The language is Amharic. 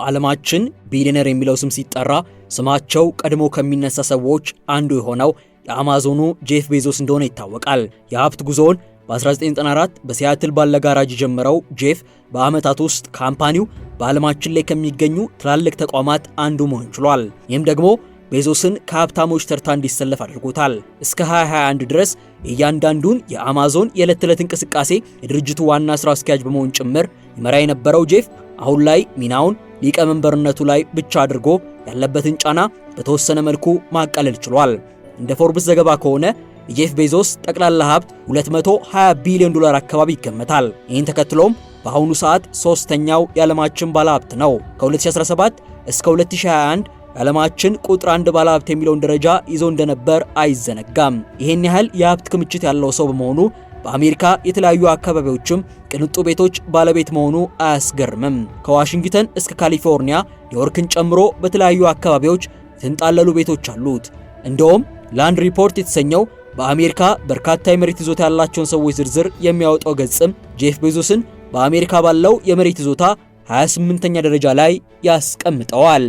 በዓለማችን ቢሊየነር የሚለው ስም ሲጠራ ስማቸው ቀድሞ ከሚነሳ ሰዎች አንዱ የሆነው የአማዞኑ ጄፍ ቤዞስ እንደሆነ ይታወቃል። የሀብት ጉዞውን በ1994 በሲያትል ባለ ጋራጅ የጀመረው ጄፍ በዓመታት ውስጥ ካምፓኒው በዓለማችን ላይ ከሚገኙ ትላልቅ ተቋማት አንዱ መሆን ችሏል። ይህም ደግሞ ቤዞስን ከሀብታሞች ተርታ እንዲሰለፍ አድርጎታል። እስከ 2021 ድረስ እያንዳንዱን የአማዞን የዕለት ተዕለት እንቅስቃሴ የድርጅቱ ዋና ስራ አስኪያጅ በመሆን ጭምር ይመራ የነበረው ጄፍ አሁን ላይ ሚናውን ሊቀመንበርነቱ ላይ ብቻ አድርጎ ያለበትን ጫና በተወሰነ መልኩ ማቃለል ችሏል። እንደ ፎርብስ ዘገባ ከሆነ የጄፍ ቤዞስ ጠቅላላ ሀብት $220 ቢሊዮን አካባቢ ይገመታል። ይህን ተከትሎም በአሁኑ ሰዓት ሶስተኛው የዓለማችን ባለሀብት ነው። ከ2017 እስከ 2021 የዓለማችን ቁጥር 1 ባለሀብት የሚለውን ደረጃ ይዞ እንደነበር አይዘነጋም። ይህን ያህል የሀብት ክምችት ያለው ሰው በመሆኑ በአሜሪካ የተለያዩ አካባቢዎችም ቅንጡ ቤቶች ባለቤት መሆኑ አያስገርምም። ከዋሽንግተን እስከ ካሊፎርኒያ ኒውዮርክን ጨምሮ በተለያዩ አካባቢዎች የተንጣለሉ ቤቶች አሉት። እንደውም ላንድ ሪፖርት የተሰኘው በአሜሪካ በርካታ የመሬት ይዞታ ያላቸውን ሰዎች ዝርዝር የሚያወጣው ገጽም ጄፍ ቤዞስን በአሜሪካ ባለው የመሬት ይዞታ 28ኛ ደረጃ ላይ ያስቀምጠዋል።